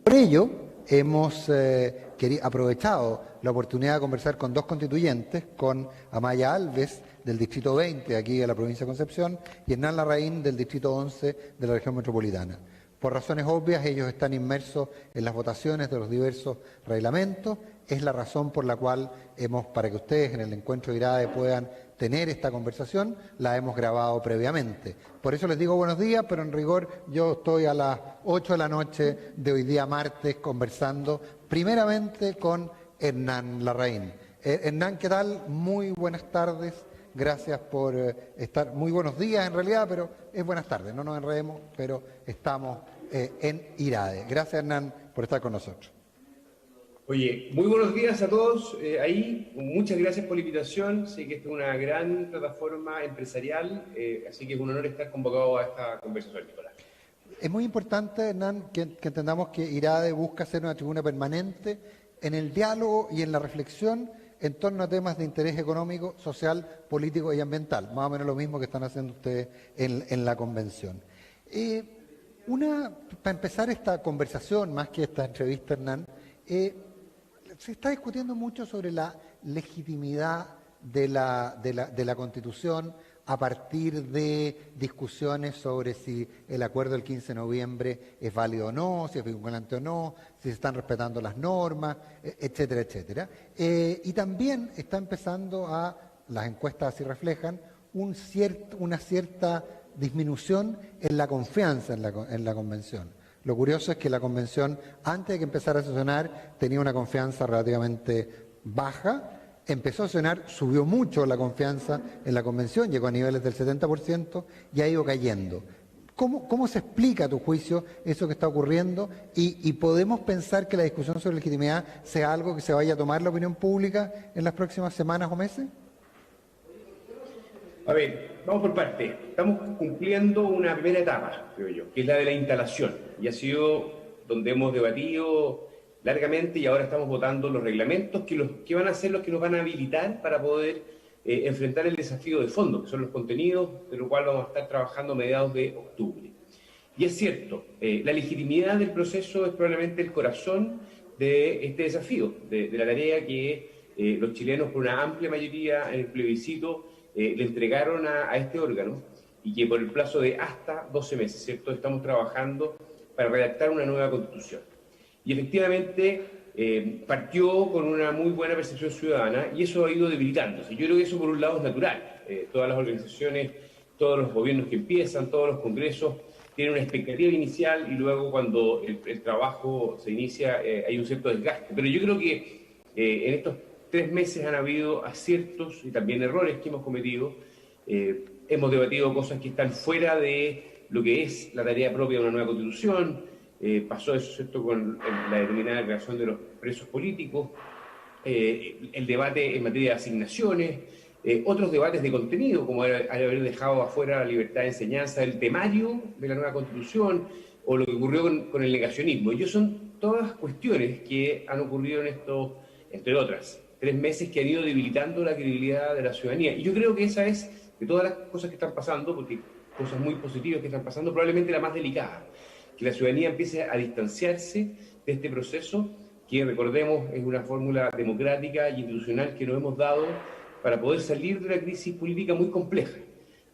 Por ello, hemos aprovechado la oportunidad de conversar con dos constituyentes, con Amaya Alves, del Distrito 20, aquí de la provincia de Concepción, y Hernán Larraín, del Distrito 11, de la región metropolitana. Por razones obvias, ellos están inmersos en las votaciones de los diversos reglamentos. Es la razón por la cual para que ustedes en el encuentro de IRADE puedan tener esta conversación, la hemos grabado previamente. Por eso les digo buenos días, pero en rigor yo estoy a las 8 de la noche de hoy día martes conversando primeramente con Hernán Larraín. Hernán, ¿qué tal? Muy buenas tardes. Gracias por estar. Muy buenos días en realidad, pero es buenas tardes. No nos enredemos, pero estamos en IRADE. Gracias, Hernán, por estar con nosotros. Oye, muy buenos días a todos ahí. Muchas gracias por la invitación. Sé que esta es una gran plataforma empresarial, así que es un honor estar convocado a esta conversación, Nicolás. Es muy importante, Hernán, que entendamos que IRADE busca ser una tribuna permanente en el diálogo y en la reflexión en torno a temas de interés económico, social, político y ambiental, más o menos lo mismo que están haciendo ustedes en la convención. Para empezar esta conversación, más que esta entrevista, Hernán, se está discutiendo mucho sobre la legitimidad de la Constitución a partir de discusiones sobre si el acuerdo del 15 de noviembre es válido o no, si es vinculante o no, si se están respetando las normas, etcétera, etcétera. Y también está empezando las encuestas así reflejan, una cierta disminución en la confianza en la convención. Lo curioso es que la convención, antes de que empezara a sesionar, tenía una confianza relativamente baja. Empezó a sesionar, subió mucho la confianza en la convención, llegó a niveles del 70% y ha ido cayendo. ¿Cómo se explica, a tu juicio, eso que está ocurriendo? ¿Y podemos pensar que la discusión sobre legitimidad sea algo que se vaya a tomar la opinión pública en las próximas semanas o meses? A ver, vamos por partes. Estamos cumpliendo una primera etapa, creo yo, que es la de la instalación. Y ha sido donde hemos debatido largamente y ahora estamos votando los reglamentos que van a ser los que nos van a habilitar para poder enfrentar el desafío de fondo, que son los contenidos, de lo cual vamos a estar trabajando a mediados de octubre. Y es cierto, la legitimidad del proceso es probablemente el corazón de este desafío, de la tarea que los chilenos, por una amplia mayoría en el plebiscito, le entregaron a este órgano y que por el plazo de hasta 12 meses, ¿cierto?, estamos trabajando para redactar una nueva constitución. Y efectivamente partió con una muy buena percepción ciudadana y eso ha ido debilitándose. Yo creo que eso por un lado es natural. Todas las organizaciones, todos los gobiernos que empiezan, todos los congresos tienen una expectativa inicial y luego cuando el trabajo se inicia hay un cierto desgaste. Pero yo creo que en estos 3 meses han habido aciertos y también errores que hemos cometido. Hemos debatido cosas que están fuera de lo que es la tarea propia de una nueva constitución. Pasó eso, ¿cierto?, con la determinada creación de los presos políticos, el debate en materia de asignaciones, otros debates de contenido, como haber dejado afuera la libertad de enseñanza, el temario de la nueva constitución, o lo que ocurrió con el negacionismo. Y son todas cuestiones que han ocurrido en estos, entre otras, 3 meses que han ido debilitando la credibilidad de la ciudadanía. Y yo creo que esa es, de todas las cosas que están pasando, porque cosas muy positivas que están pasando, probablemente la más delicada, que la ciudadanía empiece a distanciarse de este proceso, que recordemos es una fórmula democrática y institucional que nos hemos dado para poder salir de una crisis política muy compleja.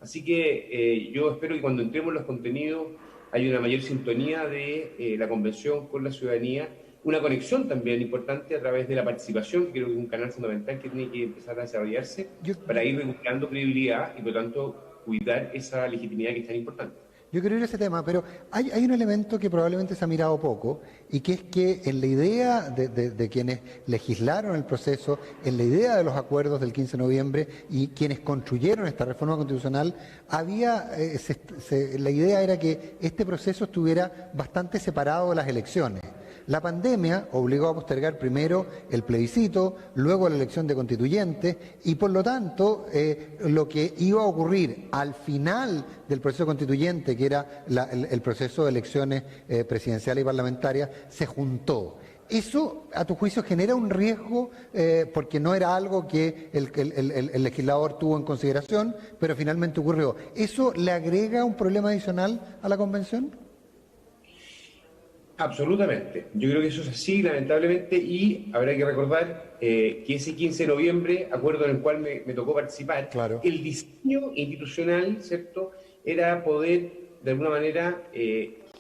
Así que yo espero que cuando entremos en los contenidos haya una mayor sintonía de la convención con la ciudadanía, una conexión también importante a través de la participación, que creo que es un canal fundamental que tiene que empezar a desarrollarse para ir recuperando credibilidad y por lo tanto cuidar esa legitimidad que es tan importante. Yo quiero ir a ese tema, pero hay un elemento que probablemente se ha mirado poco y que es que en la idea de quienes legislaron el proceso, en la idea de los acuerdos del 15 de noviembre y quienes construyeron esta reforma constitucional, la idea era que este proceso estuviera bastante separado de las elecciones. La pandemia obligó a postergar primero el plebiscito, luego la elección de constituyentes y por lo tanto lo que iba a ocurrir al final del proceso constituyente, que era el proceso de elecciones presidenciales y parlamentarias, se juntó. ¿Eso, a tu juicio, genera un riesgo porque no era algo que el legislador tuvo en consideración, pero finalmente ocurrió? ¿Eso le agrega un problema adicional a la convención? Absolutamente. Yo creo que eso es así, lamentablemente, y habrá que recordar que ese 15 de noviembre, acuerdo en el cual me tocó participar, Claro. el diseño institucional, ¿cierto?, era poder, de alguna manera,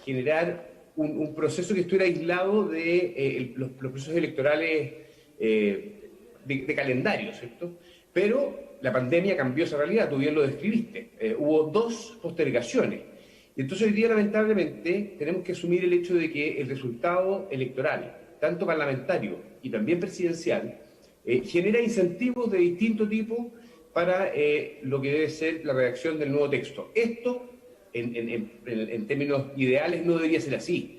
generar un proceso que estuviera aislado de los procesos electorales de calendario, ¿cierto? Pero la pandemia cambió esa realidad, tú bien lo describiste. Hubo dos postergaciones. Y entonces hoy día, lamentablemente, tenemos que asumir el hecho de que el resultado electoral, tanto parlamentario y también presidencial, genera incentivos de distinto tipo para lo que debe ser la redacción del nuevo texto. Esto, en términos ideales, no debería ser así.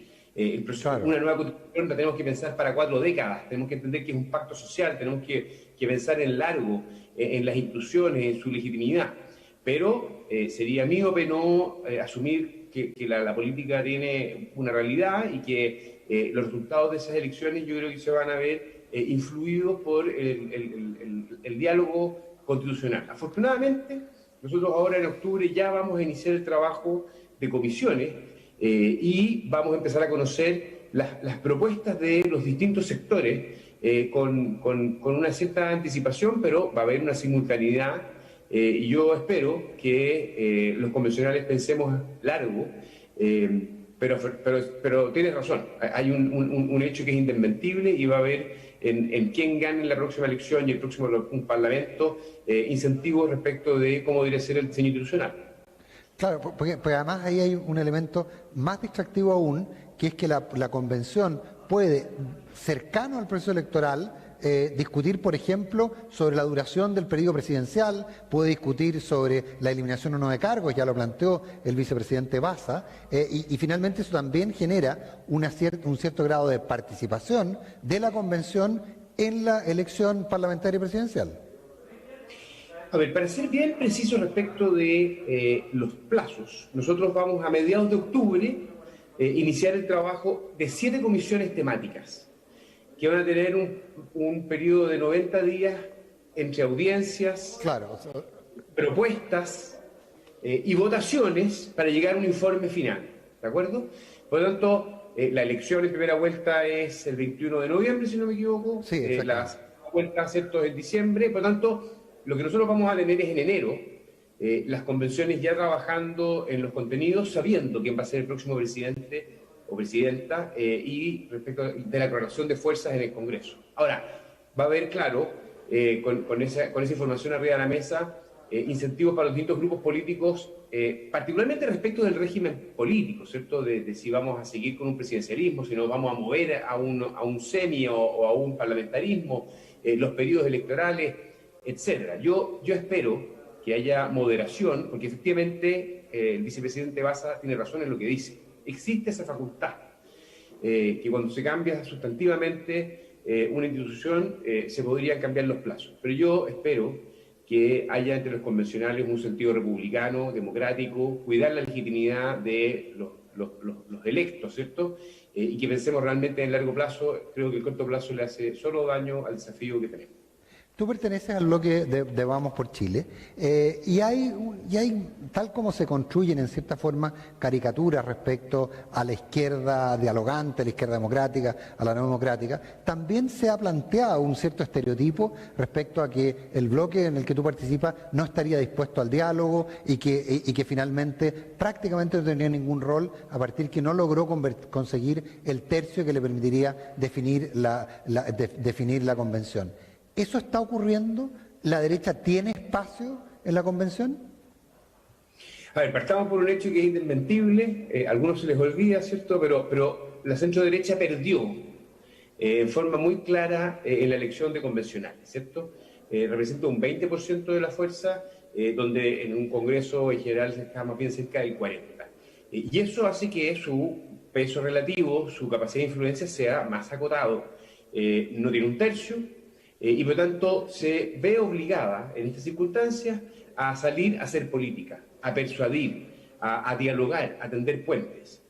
Claro. Una nueva constitución la tenemos que pensar para 4 décadas, tenemos que entender que es un pacto social, tenemos que pensar en largo, en las instituciones, en su legitimidad. Pero sería míope no asumir que la política tiene una realidad y que los resultados de esas elecciones yo creo que se van a ver influidos por el diálogo constitucional. Afortunadamente, nosotros ahora en octubre ya vamos a iniciar el trabajo de comisiones y vamos a empezar a conocer las propuestas de los distintos sectores con una cierta anticipación, pero va a haber una simultaneidad. Y yo espero que los convencionales pensemos largo, pero tienes razón, hay un hecho que es indesmentible y va a haber en quién gane la próxima elección y el próximo Parlamento incentivos respecto de cómo debería ser el diseño institucional. Claro, porque además ahí hay un elemento más distractivo aún, que es que la convención puede, cercano al proceso electoral, discutir, por ejemplo, sobre la duración del periodo presidencial, puede discutir sobre la eliminación o no de cargos, ya lo planteó el vicepresidente Baza, y finalmente eso también genera un cierto grado de participación de la convención en la elección parlamentaria y presidencial. A ver, para ser bien preciso respecto de los plazos, nosotros vamos a mediados de octubre iniciar el trabajo de 7 comisiones temáticas que van a tener un periodo de 90 días entre audiencias, claro, propuestas y votaciones para llegar a un informe final, ¿de acuerdo? Por lo tanto, la elección en primera vuelta es el 21 de noviembre, si no me equivoco, sí, la segunda vuelta, ¿cierto?, es en diciembre, por lo tanto, lo que nosotros vamos a tener es en enero las convenciones ya trabajando en los contenidos, sabiendo quién va a ser el próximo presidente o presidenta y respecto de la correlación de fuerzas en el Congreso. Ahora, va a haber, claro, con esa información arriba de la mesa, incentivos para los distintos grupos políticos, particularmente respecto del régimen político, ¿cierto? De si vamos a seguir con un presidencialismo, si nos vamos a mover a un semi o a un parlamentarismo, los periodos electorales, etcétera. Yo espero que haya moderación, porque efectivamente el vicepresidente Baza tiene razón en lo que dice. Existe esa facultad, que cuando se cambia sustantivamente una institución se podrían cambiar los plazos. Pero yo espero que haya entre los convencionales un sentido republicano, democrático, cuidar la legitimidad de los electos, ¿cierto? Y que pensemos realmente en largo plazo. Creo que el corto plazo le hace solo daño al desafío que tenemos. Tú perteneces al bloque de Vamos por Chile y hay, tal como se construyen en cierta forma caricaturas respecto a la izquierda dialogante, a la izquierda democrática, a la no democrática, también se ha planteado un cierto estereotipo respecto a que el bloque en el que tú participas no estaría dispuesto al diálogo y que finalmente prácticamente no tenía ningún rol a partir que no logró conseguir el tercio que le permitiría definir la convención. ¿Eso está ocurriendo? ¿La derecha tiene espacio en la convención? A ver, partamos por un hecho que es indesmentible, a algunos se les olvida, ¿cierto? Pero la centro-derecha perdió en forma muy clara en la elección de convencionales, ¿cierto? Representa un 20% de la fuerza, donde en un congreso en general está más bien cerca del 40%. Y eso hace que su peso relativo, su capacidad de influencia sea más acotado. No tiene un tercio. Y por lo tanto se ve obligada en estas circunstancias a salir a hacer política, a persuadir, a dialogar, a tender puentes.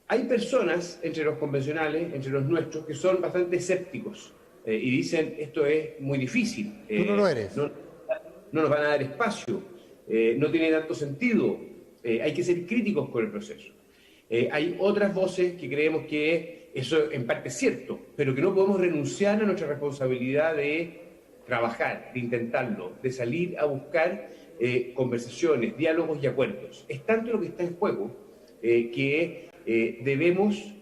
Hay personas entre los convencionales, entre los nuestros, que son bastante escépticos y dicen esto es muy difícil. Tú no lo eres. No nos van a dar espacio, no tiene tanto sentido, hay que ser críticos con el proceso. Hay otras voces que creemos que eso en parte es cierto, pero que no podemos renunciar a nuestra responsabilidad de trabajar, de intentarlo, de salir a buscar conversaciones, diálogos y acuerdos. Es tanto lo que está en juego que debemos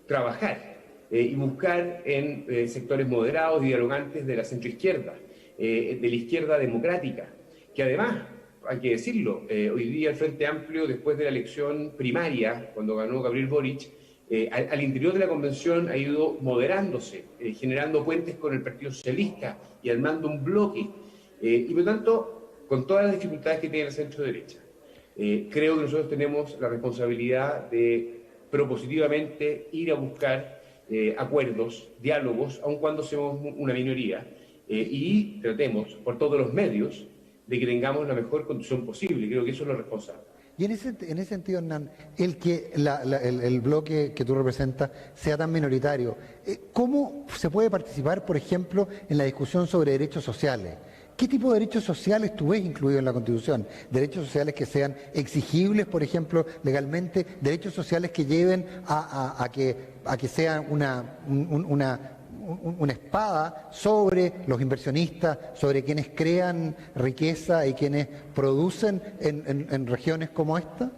trabajar y buscar en sectores moderados y dialogantes de la centroizquierda, de la izquierda democrática, que además, hay que decirlo, hoy día el Frente Amplio, después de la elección primaria, cuando ganó Gabriel Boric, al interior de la convención ha ido moderándose, generando puentes con el Partido Socialista y armando un bloque. Y por lo tanto, con todas las dificultades que tiene la centro-derecha, creo que nosotros tenemos la responsabilidad de propositivamente ir a buscar acuerdos, diálogos, aun cuando seamos una minoría, y tratemos por todos los medios de que tengamos la mejor condición posible. Creo que eso es lo responsable. Y en ese sentido, Hernán, el que el bloque que tú representas sea tan minoritario, ¿cómo se puede participar, por ejemplo, en la discusión sobre derechos sociales? ¿Qué tipo de derechos sociales tú ves incluidos en la Constitución? ¿Derechos sociales que sean exigibles, por ejemplo, legalmente? ¿Derechos sociales que lleven a que sea una espada sobre los inversionistas, sobre quienes crean riqueza y quienes producen en regiones como esta?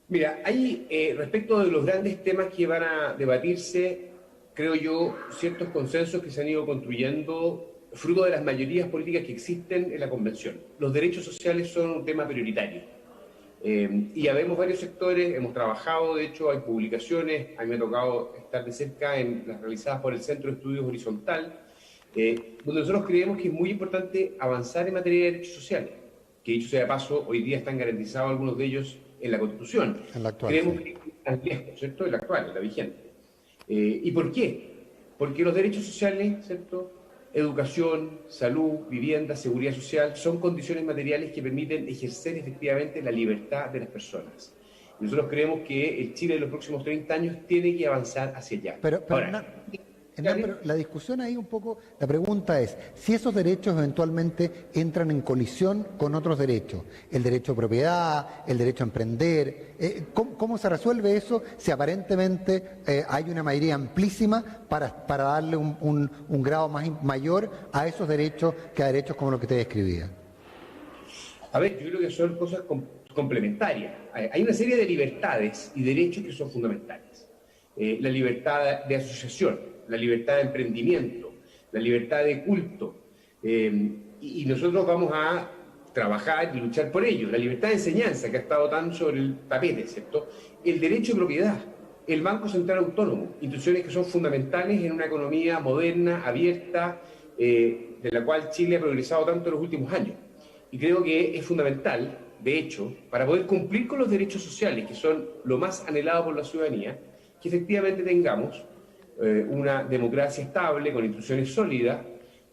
Mira, hay respecto de los grandes temas que van a debatirse, creo yo, ciertos consensos que se han ido construyendo fruto de las mayorías políticas que existen en la Convención. Los derechos sociales son un tema prioritario. Y habemos varios sectores, hemos trabajado, de hecho, hay publicaciones, a mí me ha tocado estar de cerca en las realizadas por el Centro de Estudios Horizontal, donde nosotros creemos que es muy importante avanzar en materia de derechos sociales, que dicho sea de paso, hoy día están garantizados algunos de ellos en la Constitución. En la actual, creemos sí. que están lejos, ¿cierto? En la actual, en la vigente. ¿Y por qué? Porque los derechos sociales, ¿cierto?, educación, salud, vivienda, seguridad social, son condiciones materiales que permiten ejercer efectivamente la libertad de las personas. Y nosotros creemos que el Chile de los próximos 30 años tiene que avanzar hacia allá. Pero Ahora, Pero la discusión ahí un poco, la pregunta es, si esos derechos eventualmente entran en colisión con otros derechos, el derecho a propiedad, el derecho a emprender, ¿cómo se resuelve eso si aparentemente hay una mayoría amplísima para darle un grado mayor a esos derechos que a derechos como los que te describía? a ver, yo creo que son cosas complementarias. Hay una serie de libertades y derechos que son fundamentales. La libertad de asociación, la libertad de emprendimiento, la libertad de culto, y nosotros vamos a trabajar y luchar por ello. La libertad de enseñanza, que ha estado tan sobre el tapete, ¿cierto? El derecho de propiedad, el Banco Central Autónomo, instituciones que son fundamentales en una economía moderna, abierta, de la cual Chile ha progresado tanto en los últimos años. Y creo que es fundamental, de hecho, para poder cumplir con los derechos sociales, que son lo más anhelado por la ciudadanía, que efectivamente tengamos una democracia estable, con instituciones sólidas,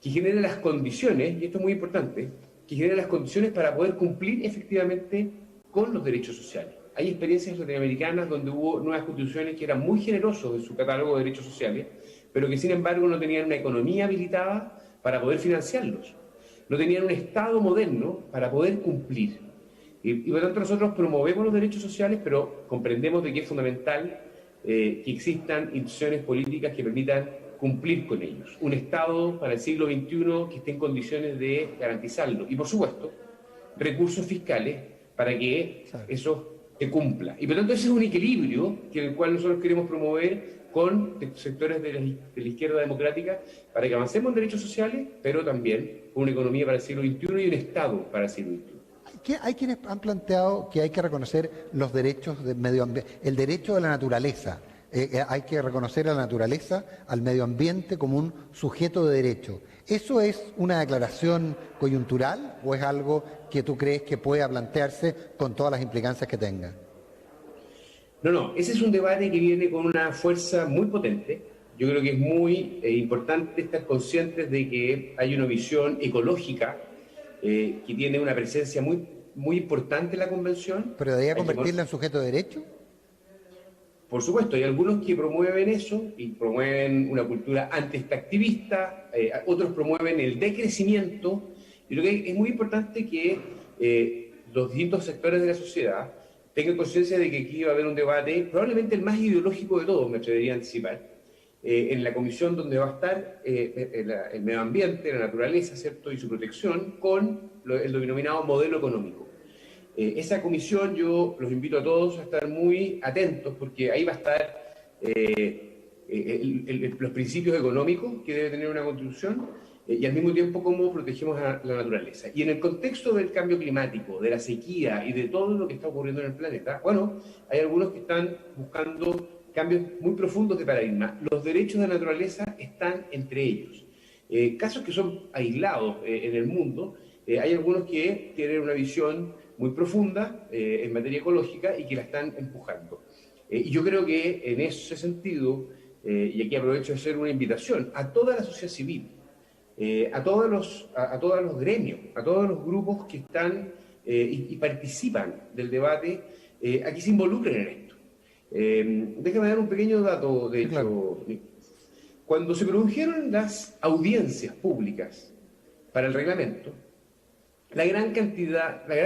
que genere las condiciones, y esto es muy importante, que genere las condiciones para poder cumplir efectivamente con los derechos sociales. Hay experiencias latinoamericanas donde hubo nuevas constituciones que eran muy generosos en su catálogo de derechos sociales, pero que sin embargo no tenían una economía habilitada para poder financiarlos. No tenían un Estado moderno para poder cumplir. Y por lo tanto nosotros promovemos los derechos sociales, pero comprendemos de que es fundamental que existan instituciones políticas que permitan cumplir con ellos. Un Estado para el siglo XXI que esté en condiciones de garantizarlo. Y por supuesto, recursos fiscales para que eso se cumpla. Y por lo tanto ese es un equilibrio que el cual nosotros queremos promover con sectores de la izquierda democrática para que avancemos en derechos sociales, pero también con una economía para el siglo XXI y un Estado para el siglo XXI. Hay quienes han planteado que hay que reconocer los derechos del medio ambiente, el derecho de la naturaleza. Hay que reconocer a la naturaleza, al medio ambiente, como un sujeto de derecho. ¿Eso es una declaración coyuntural o es algo que tú crees que pueda plantearse con todas las implicancias que tenga? No, ese es un debate que viene con una fuerza muy potente. Yo creo que es muy importante estar conscientes de que hay una visión ecológica que tiene una presencia muy importante en la Convención. ¿Pero debería convertirla en sujeto de derecho? Por supuesto, hay algunos que promueven eso y promueven una cultura antiextractivista, otros promueven el decrecimiento. Y lo que es muy importante que los distintos sectores de la sociedad tengan conciencia de que aquí va a haber un debate, probablemente el más ideológico de todos, me atrevería a anticipar, en la comisión donde va a estar el medio ambiente, la naturaleza, ¿cierto?, y su protección con el denominado modelo económico. Esa comisión yo los invito a todos a estar muy atentos porque ahí va a estar los principios económicos que debe tener una constitución y al mismo tiempo cómo protegemos a la naturaleza. Y en el contexto del cambio climático, de la sequía y de todo lo que está ocurriendo en el planeta, bueno, hay algunos que están buscando cambios muy profundos de paradigma. Los derechos de la naturaleza están entre ellos. Casos que son aislados en el mundo, hay algunos que tienen una visión muy profunda en materia ecológica y que la están empujando. Y yo creo que en ese sentido, y aquí aprovecho de hacer una invitación a toda la sociedad civil, a todos los gremios, a todos los grupos que están y participan del debate, aquí se involucren en esto. Déjame dar un pequeño dato, de hecho. Claro. Cuando se produjeron las audiencias públicas para el reglamento, la gran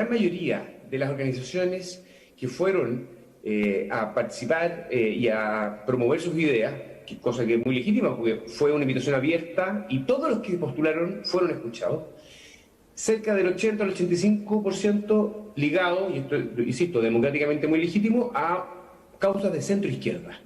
mayoría de las organizaciones que fueron a participar y a promover sus ideas, cosa que es muy legítima porque fue una invitación abierta y todos los que postularon fueron escuchados, cerca del 80 al 85% ligado, y esto, insisto, democráticamente muy legítimo, a causas de centro-izquierda.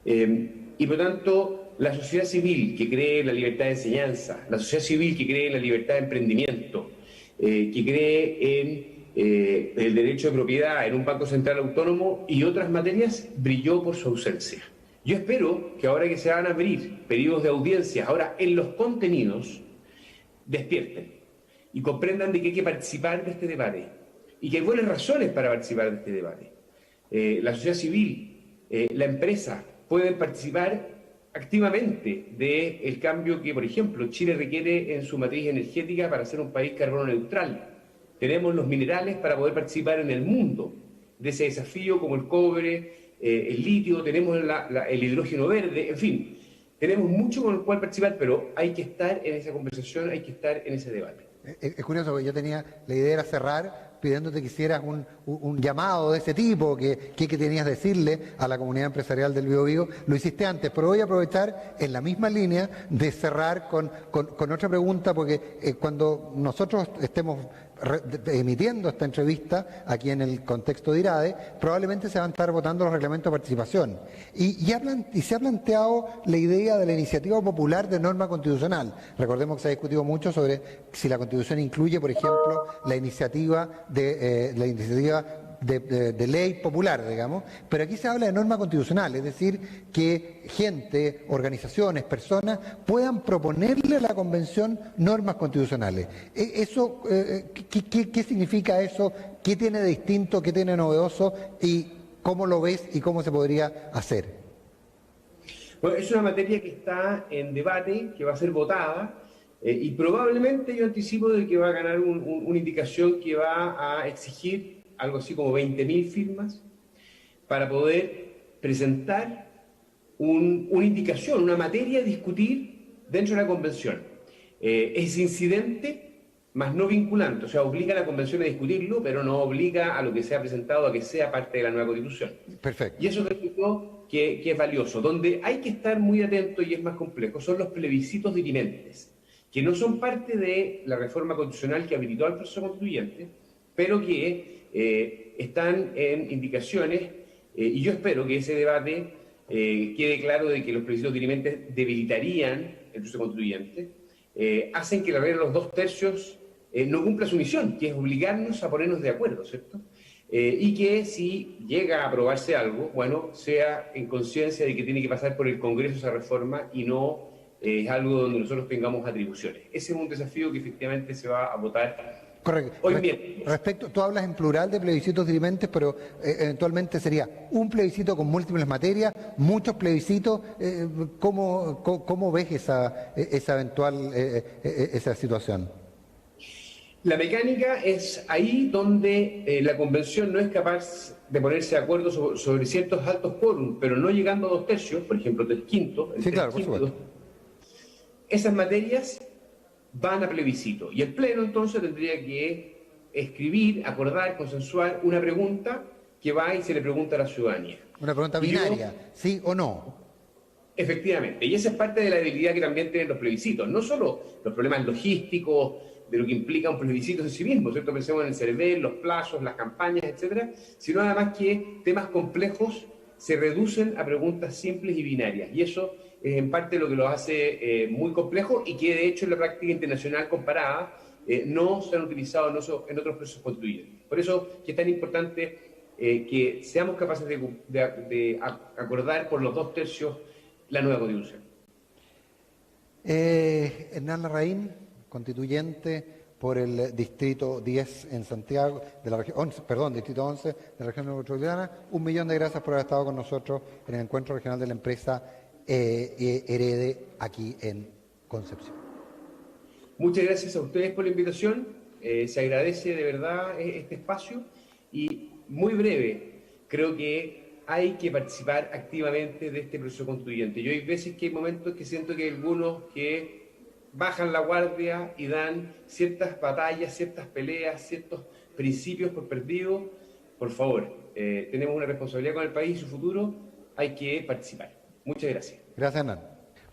Y por tanto, la sociedad civil que cree en la libertad de enseñanza, la sociedad civil que cree en la libertad de emprendimiento, que cree en el derecho de propiedad, en un Banco Central autónomo y otras materias, brilló por su ausencia. Yo espero que ahora que se van a abrir periodos de audiencias, ahora en los contenidos, despierten y comprendan de que hay que participar de este debate y que hay buenas razones para participar de este debate. La sociedad civil, la empresa pueden participar activamente del cambio que, por ejemplo, Chile requiere en su matriz energética para ser un país carbono neutral. Tenemos los minerales para poder participar en el mundo de ese desafío, como el cobre, el litio, tenemos el hidrógeno verde, en fin, tenemos mucho con el cual participar, pero hay que estar en esa conversación, hay que estar en ese debate. Es curioso, porque yo tenía, la idea era cerrar pidiéndote que hicieras un llamado de ese tipo, que tenías que decirle a la comunidad empresarial del Biobío. Lo hiciste antes, pero voy a aprovechar en la misma línea de cerrar con otra pregunta, porque cuando nosotros estemos emitiendo esta entrevista aquí en el contexto de IRADE, probablemente se van a estar votando los reglamentos de participación. Y se ha planteado la idea de la iniciativa popular de norma constitucional. Recordemos que se ha discutido mucho sobre si la Constitución incluye, por ejemplo, la iniciativa de ley popular, digamos, pero aquí se habla de norma constitucional, es decir, que gente, organizaciones, personas puedan proponerle a la Convención normas constitucionales. Eso, ¿qué significa eso? ¿Qué tiene de distinto? ¿Qué tiene de novedoso? ¿Y cómo lo ves y cómo se podría hacer? Bueno, es una materia que está en debate, que va a ser votada, y probablemente yo anticipo de que va a ganar una indicación que va a exigir algo así como 20.000 firmas para poder presentar una indicación, una materia a discutir dentro de la Convención. Es incidente, mas no vinculante, o sea, obliga a la Convención a discutirlo, pero no obliga a lo que sea presentado a que sea parte de la nueva Constitución. Perfecto. Y eso creo que es valioso. Donde hay que estar muy atento y es más complejo son los plebiscitos dirimentes, que no son parte de la reforma constitucional que habilitó al proceso constituyente, pero que están en indicaciones, y yo espero que ese debate quede claro de que los plebiscitos dirimentes debilitarían el proceso constituyente, hacen que la regla de los 2/3 no cumpla su misión, que es obligarnos a ponernos de acuerdo, ¿cierto? Y que si llega a aprobarse algo, bueno, sea en conciencia de que tiene que pasar por el Congreso esa reforma y no es algo donde nosotros tengamos atribuciones. Ese es un desafío que efectivamente se va a votar. Correcto. Hoy bien. Respecto, tú hablas en plural de plebiscitos dirimentes, pero eventualmente sería un plebiscito con múltiples materias, muchos plebiscitos. ¿Cómo ves esa eventual esa situación? La mecánica es ahí donde la Convención no es capaz de ponerse de acuerdo sobre ciertos altos quórum, pero no llegando a 2/3, por ejemplo, 3/5. Sí, claro, por supuesto. Esas materias van a plebiscito. Y el Pleno entonces tendría que escribir, acordar, consensuar una pregunta que va y se le pregunta a la ciudadanía. Una pregunta binaria, ¿sí o no? Efectivamente, y esa es parte de la debilidad que también tienen los plebiscitos, no solo los problemas logísticos, de lo que implica un plebiscito en sí mismo, ¿cierto? Pensemos en el CERVEL, los plazos, las campañas, etcétera, sino además que temas complejos se reducen a preguntas simples y binarias, y eso es en parte lo que los hace muy complejos y que de hecho en la práctica internacional comparada no se han utilizado en otros procesos constituyentes. Por eso que es tan importante que seamos capaces de acordar por los 2/3 la nueva Constitución. Hernán Larraín, constituyente por el Distrito 10 en Santiago, de la región, Distrito 11 de la región metropolitana. 1.000.000 de gracias por haber estado con nosotros en el encuentro regional de la empresa Herede aquí en Concepción. Muchas gracias a ustedes por la invitación. Se agradece de verdad este espacio y muy breve, creo que hay que participar activamente de este proceso constituyente. Yo hay veces que hay momentos que siento que hay algunos que bajan la guardia y dan ciertas batallas, ciertas peleas, ciertos principios por perdidos. Por favor, tenemos una responsabilidad con el país y su futuro, hay que participar. Muchas gracias. Gracias, Hernán.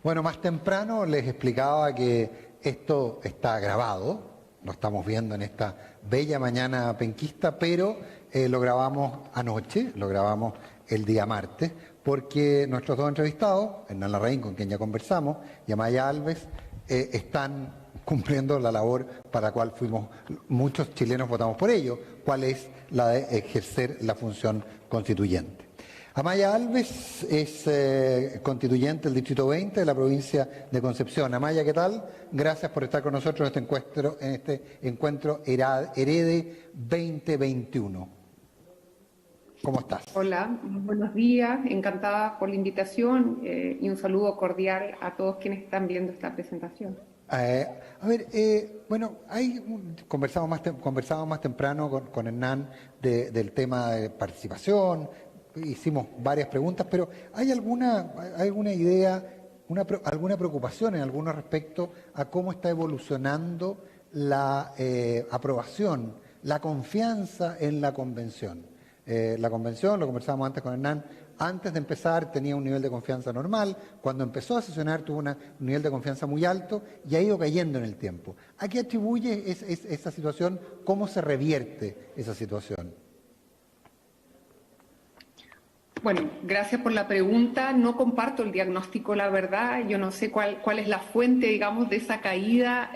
Bueno, más temprano les explicaba que esto está grabado, lo estamos viendo en esta bella mañana penquista, pero lo grabamos anoche, lo grabamos el día martes, porque nuestros dos entrevistados, Hernán Larraín, con quien ya conversamos, y Amaya Alves, están cumpliendo la labor para la cual muchos chilenos votamos por ello, cuál es la de ejercer la función constituyente. Amaya Alves es constituyente del Distrito 20 de la provincia de Concepción. Amaya, ¿qué tal? Gracias por estar con nosotros en este encuentro Herede 2021. ¿Cómo estás? Hola, buenos días, encantada por la invitación y un saludo cordial a todos quienes están viendo esta presentación. Conversábamos más temprano con Hernán del tema de participación, hicimos varias preguntas, pero ¿hay alguna idea, alguna preocupación en algunos respecto a cómo está evolucionando la aprobación, la confianza en la convención? La convención, lo conversábamos antes con Hernán, antes de empezar tenía un nivel de confianza normal, cuando empezó a sesionar tuvo un nivel de confianza muy alto y ha ido cayendo en el tiempo. ¿A qué atribuye esa situación? ¿Cómo se revierte esa situación? Bueno, gracias por la pregunta. No comparto el diagnóstico, la verdad. Yo no sé cuál es la fuente, digamos, de esa caída.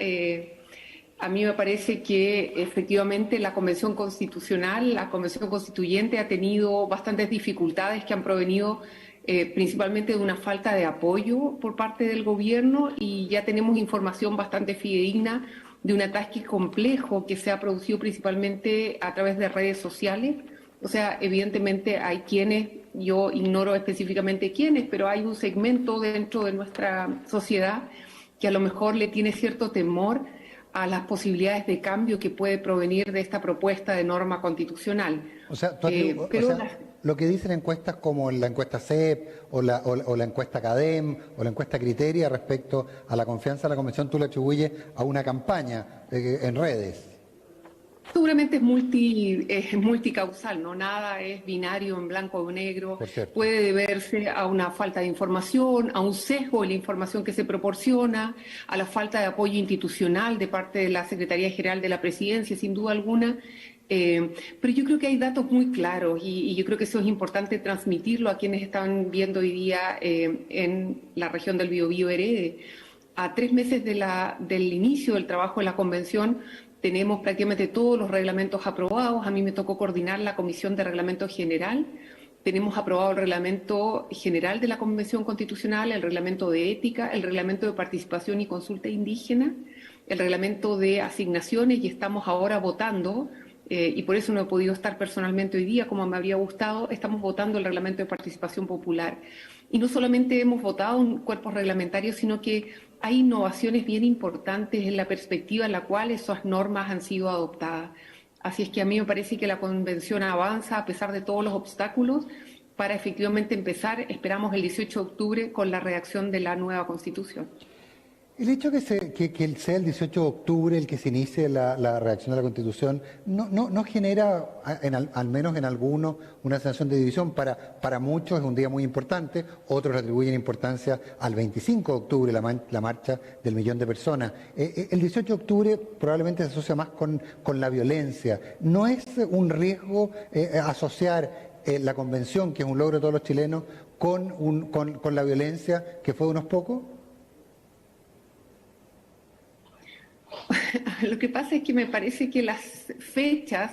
A mí me parece que efectivamente la Convención Constitucional, la Convención Constituyente ha tenido bastantes dificultades que han provenido principalmente de una falta de apoyo por parte del gobierno y ya tenemos información bastante fidedigna de un ataque complejo que se ha producido principalmente a través de redes sociales. O sea, evidentemente hay quienes, yo ignoro específicamente quiénes, pero hay un segmento dentro de nuestra sociedad que a lo mejor le tiene cierto temor a las posibilidades de cambio que puede provenir de esta propuesta de norma constitucional. O sea, lo que dicen encuestas como la encuesta CEP o la encuesta CADEM o la encuesta Criteria respecto a la confianza de la Convención, tú le atribuyes a una campaña en redes. Seguramente es multicausal, no nada es binario en blanco o negro. Puede deberse a una falta de información, a un sesgo en la información que se proporciona, a la falta de apoyo institucional de parte de la Secretaría General de la Presidencia, sin duda alguna. Pero yo creo que hay datos muy claros y yo creo que eso es importante transmitirlo a quienes están viendo hoy día en la región del Biobío Herede. A 3 meses del inicio del trabajo de la Convención, tenemos prácticamente todos los reglamentos aprobados. A mí me tocó coordinar la Comisión de Reglamento General. Tenemos aprobado el Reglamento General de la Convención Constitucional, el Reglamento de Ética, el Reglamento de Participación y Consulta Indígena, el Reglamento de Asignaciones y estamos ahora votando, y por eso no he podido estar personalmente hoy día como me habría gustado, estamos votando el Reglamento de Participación Popular. Y no solamente hemos votado en cuerpos reglamentarios, sino que hay innovaciones bien importantes en la perspectiva en la cual esas normas han sido adoptadas. Así es que a mí me parece que la Convención avanza a pesar de todos los obstáculos para efectivamente empezar, esperamos el 18 de octubre, con la redacción de la nueva Constitución. El hecho que sea el 18 de octubre el que se inicie la redacción de la Constitución no genera, al menos en algunos, una sensación de división. Para muchos es un día muy importante, otros le atribuyen importancia al 25 de octubre, la marcha del 1.000.000 de personas. El 18 de octubre probablemente se asocia más con la violencia. ¿No es un riesgo asociar la convención, que es un logro de todos los chilenos, con la violencia que fue de unos pocos? Lo que pasa es que me parece que las fechas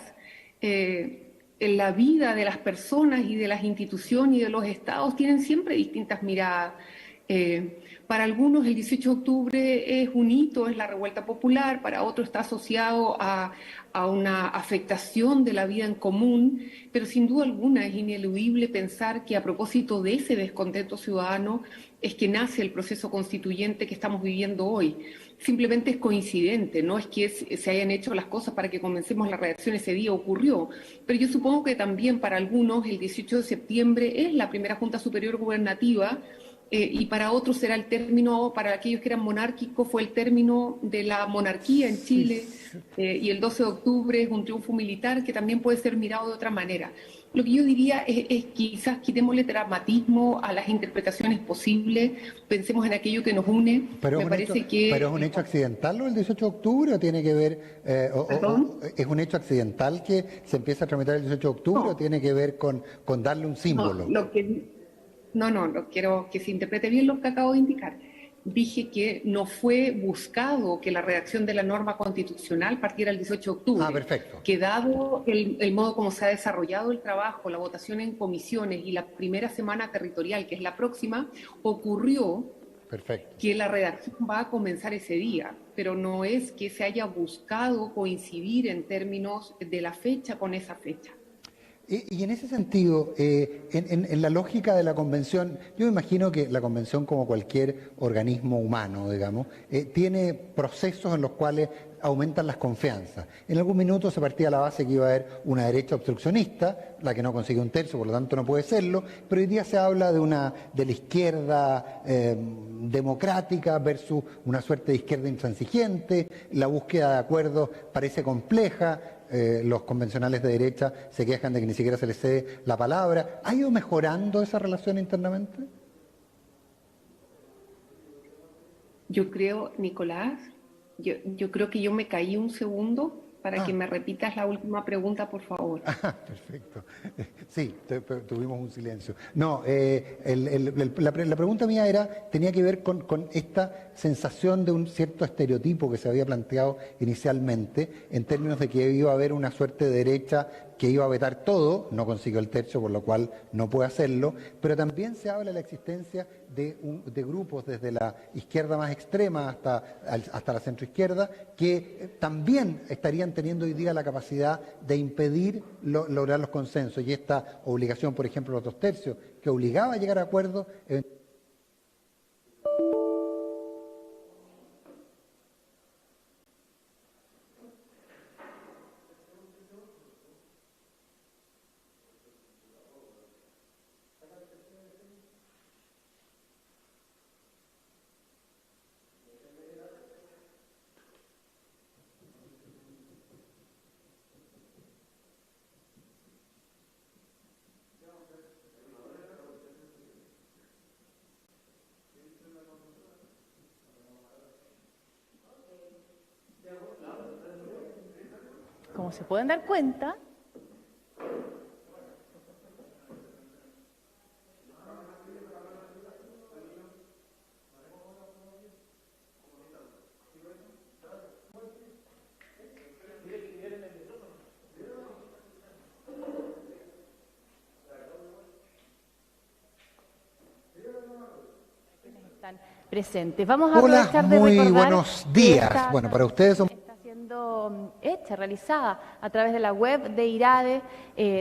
en la vida de las personas y de las instituciones y de los estados tienen siempre distintas miradas. Para algunos el 18 de octubre es un hito, es la revuelta popular, para otros está asociado a una afectación de la vida en común, pero sin duda alguna es ineludible pensar que a propósito de ese descontento ciudadano es que nace el proceso constituyente que estamos viviendo hoy. Simplemente es coincidente, no es que se hayan hecho las cosas para que comencemos la redacción ese día, ocurrió, pero yo supongo que también para algunos el 18 de septiembre es la primera Junta Superior Gubernativa, y para otros será el término, para aquellos que eran monárquicos, fue el término de la monarquía en Chile, y el 12 de octubre es un triunfo militar que también puede ser mirado de otra manera. Lo que yo diría es quizás quitémosle dramatismo a las interpretaciones posibles, pensemos en aquello que nos une. ¿Pero es un hecho accidental lo del 18 de octubre o tiene que ver, es un hecho accidental que se empieza a tramitar el 18 de octubre o tiene que ver con darle un símbolo? No quiero que se interprete bien lo que acabo de indicar. Dije que no fue buscado que la redacción de la norma constitucional partiera el 18 de octubre. Perfecto. Que dado el modo como se ha desarrollado el trabajo, la votación en comisiones y la primera semana territorial, que es la próxima, ocurrió que la redacción va a comenzar ese día, pero no es que se haya buscado coincidir en términos de la fecha con esa fecha. Y en ese sentido, en la lógica de la convención, yo me imagino que la convención, como cualquier organismo humano, digamos, tiene procesos en los cuales aumentan las confianzas. En algún minuto se partía la base que iba a haber una derecha obstruccionista, la que no consigue un tercio, por lo tanto no puede serlo, pero hoy día se habla de la izquierda democrática versus una suerte de izquierda intransigente, la búsqueda de acuerdos parece compleja. Los convencionales de derecha se quejan de que ni siquiera se les cede la palabra. ¿Ha ido mejorando esa relación internamente? Yo creo, Nicolás, yo creo que yo me caí un segundo para que me repitas la última pregunta, por favor. Perfecto. Sí, tuvimos un silencio. No, la pregunta mía tenía que ver con esta sensación de un cierto estereotipo que se había planteado inicialmente, en términos de que iba a haber una suerte de derecha que iba a vetar todo, no consiguió el tercio, por lo cual no puede hacerlo, pero también se habla de la existencia de grupos desde la izquierda más extrema hasta la centroizquierda, que también estarían teniendo hoy día la capacidad de impedir lograr los consensos. Y esta obligación, por ejemplo, los 2 tercios, que obligaba a llegar a acuerdos. Como se pueden dar cuenta, están presentes. Vamos a aprovechar de recordar. Muy buenos días. Bueno, para ustedes son realizada a través de la web de IRADE,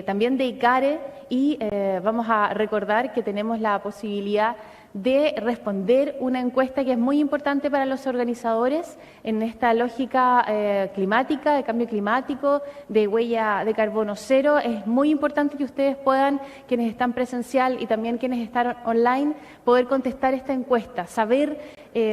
también de ICARE, y vamos a recordar que tenemos la posibilidad de responder una encuesta que es muy importante para los organizadores en esta lógica climática, de cambio climático, de huella de carbono cero. Es muy importante que ustedes puedan, quienes están presencial y también quienes están online, poder contestar esta encuesta, saber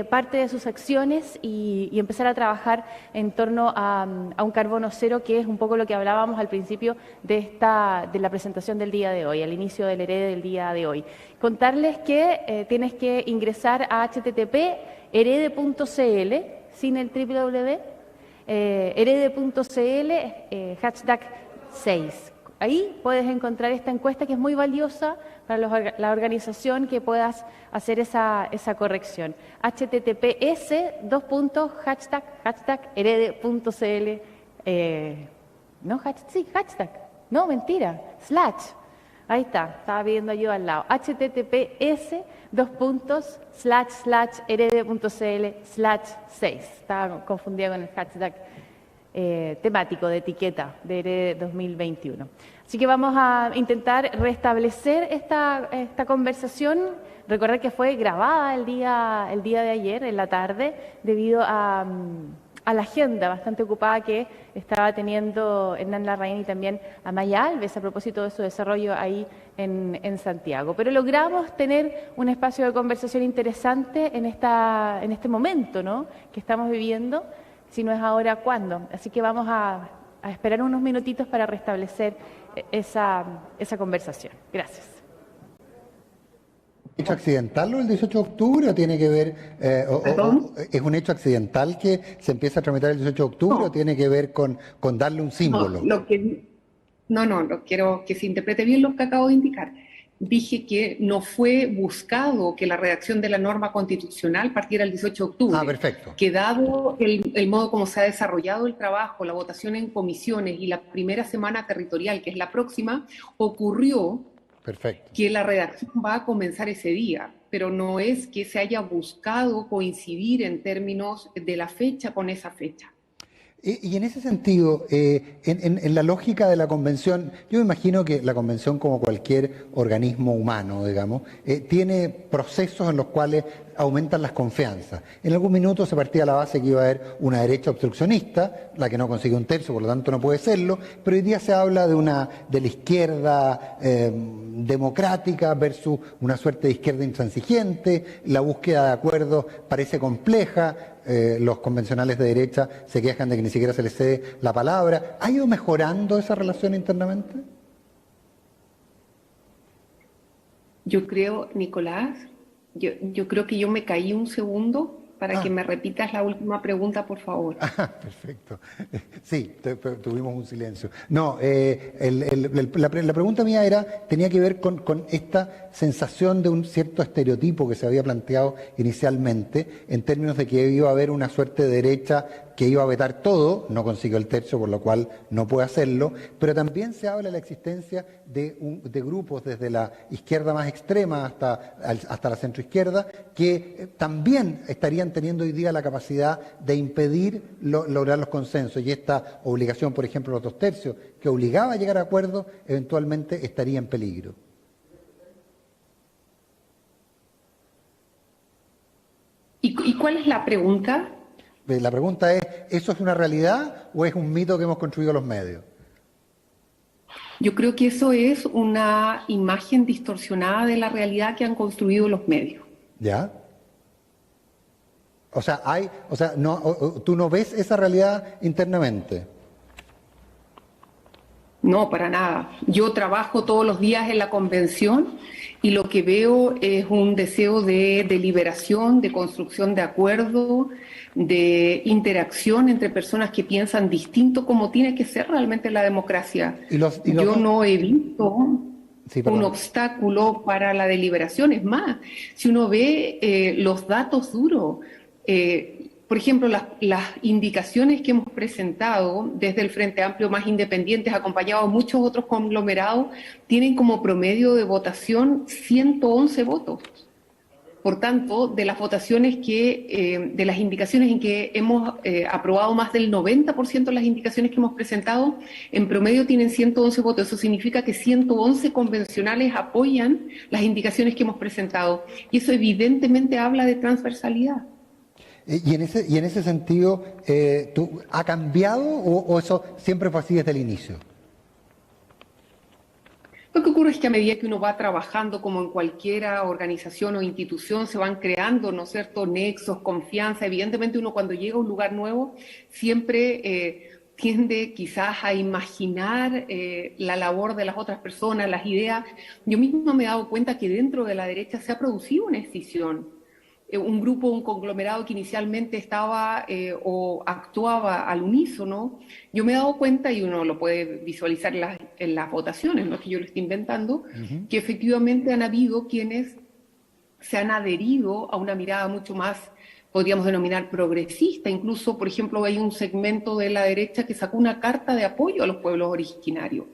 parte de sus acciones y empezar a trabajar en torno a un carbono cero, que es un poco lo que hablábamos al principio de la presentación del día de hoy, al inicio del Herede del día de hoy. Contarles que tienes que ingresar a http://herede.cl sin el www, herede.cl, hashtag 6. Ahí puedes encontrar esta encuesta que es muy valiosa para la organización, que puedas hacer esa corrección. https://hashtag herede.cl, no, mentira, / ahí está, estaba pidiendo ayuda al lado. https://herede.cl/6. Estaba confundida con el hashtag temático de etiqueta de Herede 2021. Así que vamos a intentar restablecer esta conversación. Recordar que fue grabada el día de ayer, en la tarde, debido a la agenda bastante ocupada que estaba teniendo Hernán Larraín y también Amaya Alves a propósito de su desarrollo ahí en Santiago. Pero logramos tener un espacio de conversación interesante en este momento, ¿no?, que estamos viviendo. Si no es ahora, ¿cuándo? Así que vamos a esperar unos minutitos para restablecer esa conversación. Gracias. ¿Es un hecho accidental el 18 de octubre o tiene que ver, es un hecho accidental que se empieza a tramitar el 18 de octubre o tiene que ver con darle un símbolo? No quiero que se interprete bien lo que acabo de indicar. Dije que no fue buscado que la redacción de la norma constitucional partiera el 18 de octubre. Ah, perfecto. Que dado el modo como se ha desarrollado el trabajo, la votación en comisiones y la primera semana territorial, que es la próxima, ocurrió que la redacción va a comenzar ese día, pero no es que se haya buscado coincidir en términos de la fecha con esa fecha. Y en ese sentido, en la lógica de la convención, yo me imagino que la convención, como cualquier organismo humano, digamos, tiene procesos en los cuales aumentan las confianzas. En algún minuto se partía la base que iba a haber una derecha obstruccionista, la que no consigue un tercio, por lo tanto no puede serlo, pero hoy día se habla de la izquierda democrática versus una suerte de izquierda intransigente, la búsqueda de acuerdos parece compleja. Los convencionales de derecha se quejan de que ni siquiera se les cede la palabra. ¿Ha ido mejorando esa relación internamente? Yo creo, Nicolás, yo creo que yo me caí un segundo para que me repitas la última pregunta, por favor. Perfecto. Sí, tuvimos un silencio. No, la pregunta mía tenía que ver con esta sensación de un cierto estereotipo que se había planteado inicialmente, en términos de que iba a haber una suerte de derecha que iba a vetar todo, no consiguió el tercio, por lo cual no puede hacerlo, pero también se habla de la existencia de grupos desde la izquierda más extrema hasta la centroizquierda, que también estarían teniendo hoy día la capacidad de impedir lograr los consensos, y esta obligación, por ejemplo, de los 2 tercios, que obligaba a llegar a acuerdos, eventualmente estaría en peligro. ¿Y cuál es la pregunta? La pregunta es, ¿eso es una realidad o es un mito que hemos construido los medios? Yo creo que eso es una imagen distorsionada de la realidad que han construido los medios. ¿Ya? ¿Tú no ves esa realidad internamente? No, para nada. Yo trabajo todos los días en la convención y lo que veo es un deseo de deliberación, de construcción de acuerdo, de interacción entre personas que piensan distinto, como tiene que ser realmente la democracia. Yo no he visto un obstáculo para la deliberación. Es más, si uno ve los datos duros, por ejemplo, las indicaciones que hemos presentado desde el Frente Amplio más independientes, acompañados de muchos otros conglomerados, tienen como promedio de votación 111 votos. Por tanto, de las votaciones de las indicaciones en que hemos aprobado más del 90% de las indicaciones que hemos presentado, en promedio tienen 111 votos. Eso significa que 111 convencionales apoyan las indicaciones que hemos presentado. Y eso evidentemente habla de transversalidad. Y en ese sentido, ¿ha cambiado o eso siempre fue así desde el inicio? Lo que ocurre es que a medida que uno va trabajando, como en cualquier organización o institución, se van creando, ¿no es cierto?, nexos, confianza. Evidentemente uno cuando llega a un lugar nuevo siempre tiende quizás a imaginar la labor de las otras personas, las ideas. Yo misma me he dado cuenta que dentro de la derecha se ha producido una escisión. Un grupo, un conglomerado que inicialmente estaba o actuaba al unísono, yo me he dado cuenta, y uno lo puede visualizar en las votaciones, no es que yo lo esté inventando, que efectivamente han habido quienes se han adherido a una mirada mucho más, podríamos denominar progresista. Incluso, por ejemplo, hay un segmento de la derecha que sacó una carta de apoyo a los pueblos originarios.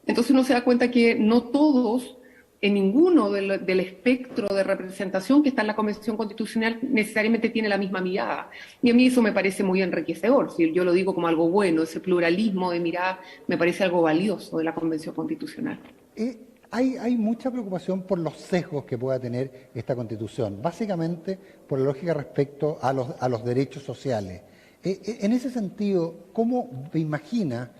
Entonces uno se da cuenta que no todos, en ninguno del espectro de representación que está en la Convención Constitucional necesariamente tiene la misma mirada. Y a mí eso me parece muy enriquecedor. Si yo lo digo como algo bueno, ese pluralismo de mirada me parece algo valioso de la Convención Constitucional. Hay mucha preocupación por los sesgos que pueda tener esta Constitución, básicamente por la lógica respecto a los derechos sociales. En ese sentido, ¿cómo imaginas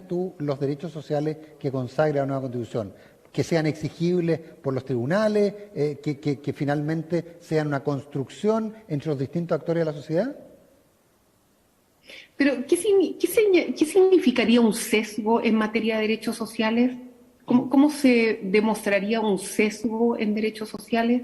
tú los derechos sociales que consagra la nueva Constitución? ¿Que sean exigibles por los tribunales? ¿Que finalmente sean una construcción entre los distintos actores de la sociedad? Pero, ¿qué significaría un sesgo en materia de derechos sociales? ¿Cómo se demostraría un sesgo en derechos sociales?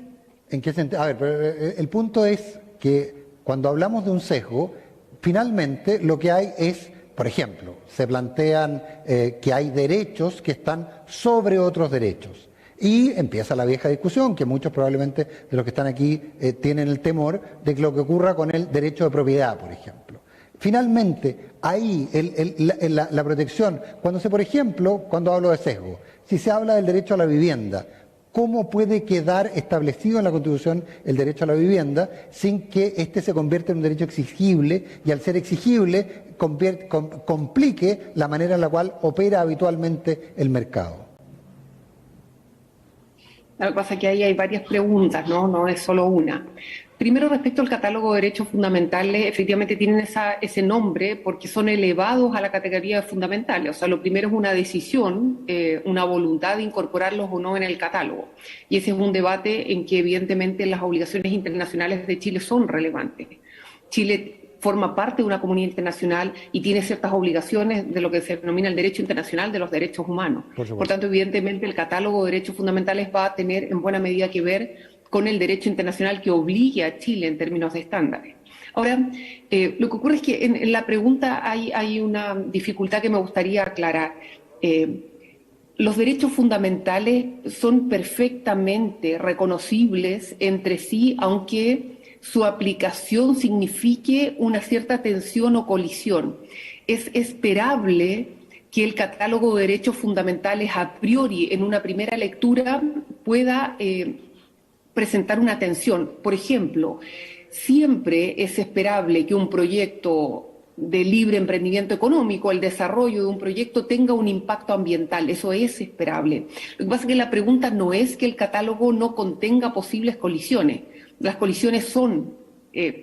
¿En qué sentido? A ver, pero el punto es que cuando hablamos de un sesgo, finalmente lo que hay es, por ejemplo, se plantean que hay derechos que están sobre otros derechos. Y empieza la vieja discusión, que muchos probablemente de los que están aquí tienen el temor de que lo que ocurra con el derecho de propiedad, por ejemplo. Finalmente, ahí la protección, por ejemplo, cuando hablo de sesgo, si se habla del derecho a la vivienda, ¿cómo puede quedar establecido en la Constitución el derecho a la vivienda sin que éste se convierta en un derecho exigible y al ser exigible complique la manera en la cual opera habitualmente el mercado? Lo que pasa es que ahí hay varias preguntas, no es solo una. Primero, respecto al catálogo de derechos fundamentales, efectivamente tienen ese nombre porque son elevados a la categoría de fundamentales. O sea, lo primero es una decisión, una voluntad de incorporarlos o no en el catálogo. Y ese es un debate en que evidentemente las obligaciones internacionales de Chile son relevantes. Chile forma parte de una comunidad internacional y tiene ciertas obligaciones de lo que se denomina el derecho internacional de los derechos humanos. Por tanto, evidentemente, el catálogo de derechos fundamentales va a tener en buena medida que ver con el derecho internacional que obligue a Chile en términos de estándares. Ahora, lo que ocurre es que en la pregunta hay una dificultad que me gustaría aclarar. Los derechos fundamentales son perfectamente reconocibles entre sí, aunque su aplicación signifique una cierta tensión o colisión. Es esperable que el catálogo de derechos fundamentales a priori, en una primera lectura, pueda presentar una tensión. Por ejemplo, siempre es esperable que un proyecto de libre emprendimiento económico, el desarrollo de un proyecto tenga un impacto ambiental, eso es esperable. Lo que pasa es que la pregunta no es que el catálogo no contenga posibles colisiones. Las colisiones son,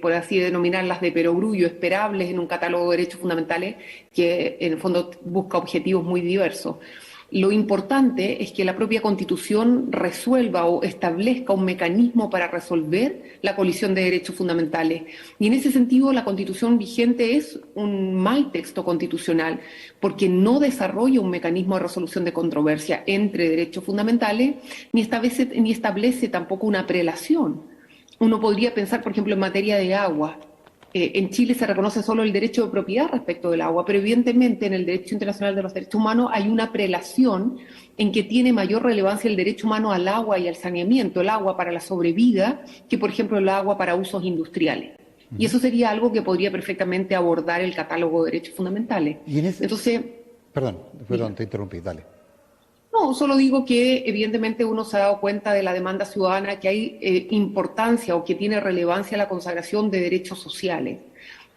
por así denominarlas de perogrullo, esperables en un catálogo de derechos fundamentales que en el fondo busca objetivos muy diversos. Lo importante es que la propia Constitución resuelva o establezca un mecanismo para resolver la colisión de derechos fundamentales. Y en ese sentido, la Constitución vigente es un mal texto constitucional porque no desarrolla un mecanismo de resolución de controversia entre derechos fundamentales ni establece tampoco una prelación. Uno podría pensar, por ejemplo, en materia de agua. En Chile se reconoce solo el derecho de propiedad respecto del agua, pero evidentemente en el derecho internacional de los derechos humanos hay una prelación en que tiene mayor relevancia el derecho humano al agua y al saneamiento, el agua para la sobrevida, que por ejemplo el agua para usos industriales. Y eso sería algo que podría perfectamente abordar el catálogo de derechos fundamentales. Y en ese... Entonces, Perdón, te interrumpí, dale. No, solo digo que evidentemente uno se ha dado cuenta de la demanda ciudadana que hay importancia o que tiene relevancia la consagración de derechos sociales.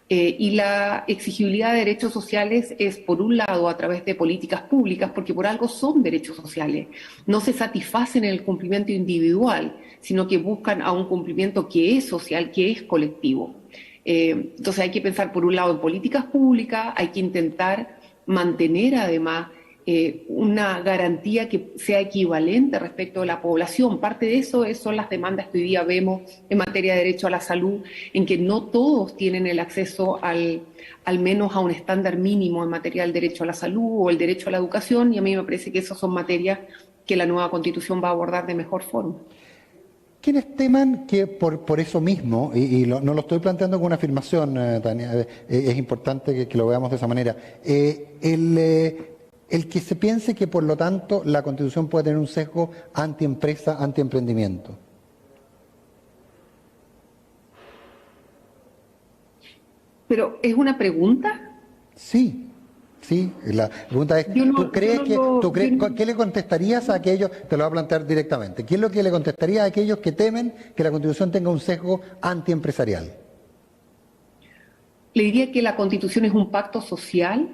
Y la exigibilidad de derechos sociales es, por un lado, a través de políticas públicas, porque por algo son derechos sociales. No se satisfacen en el cumplimiento individual, sino que buscan a un cumplimiento que es social, que es colectivo. Entonces hay que pensar, por un lado, en políticas públicas, hay que intentar mantener además una garantía que sea equivalente respecto de la población. Parte de eso son las demandas que hoy día vemos en materia de derecho a la salud, en que no todos tienen el acceso al menos a un estándar mínimo en materia del derecho a la salud o el derecho a la educación, y a mí me parece que esas son materias que la nueva Constitución va a abordar de mejor forma. Quienes teman que por eso mismo, no lo estoy planteando como una afirmación, Tania, es importante que lo veamos de esa manera, el que se piense que por lo tanto la Constitución puede tener un sesgo antiempresa, antiemprendimiento. ¿Pero es una pregunta? Sí. Sí, la pregunta es, ¿qué le contestarías a aquellos, te lo voy a plantear directamente, qué es lo que le contestarías a aquellos que temen que la Constitución tenga un sesgo antiempresarial? Le diría que la Constitución es un pacto social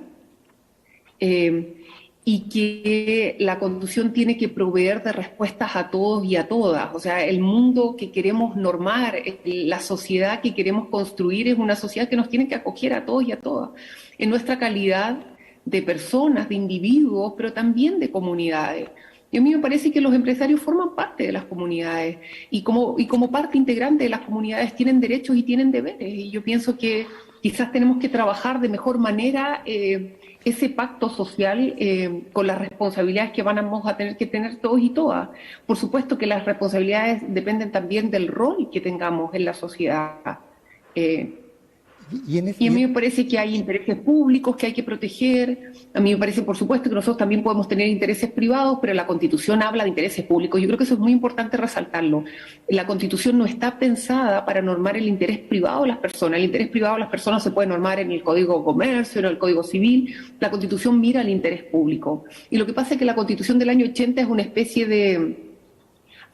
y que la Constitución tiene que proveer de respuestas a todos y a todas. O sea, el mundo que queremos normar, la sociedad que queremos construir es una sociedad que nos tiene que acoger a todos y a todas, en nuestra calidad de personas, de individuos, pero también de comunidades. Y a mí me parece que los empresarios forman parte de las comunidades y como parte integrante de las comunidades tienen derechos y tienen deberes. Y yo pienso que quizás tenemos que trabajar de mejor manera ese pacto social con las responsabilidades que vamos a tener que tener todos y todas. Por supuesto que las responsabilidades dependen también del rol que tengamos en la sociedad. Y a mí me parece que hay intereses públicos que hay que proteger. A mí me parece, por supuesto, que nosotros también podemos tener intereses privados, pero la Constitución habla de intereses públicos. Yo creo que eso es muy importante resaltarlo. La Constitución no está pensada para normar el interés privado de las personas. El interés privado de las personas se puede normar en el Código de Comercio, en el Código Civil. La Constitución mira el interés público. Y lo que pasa es que la Constitución del año 80 es una especie de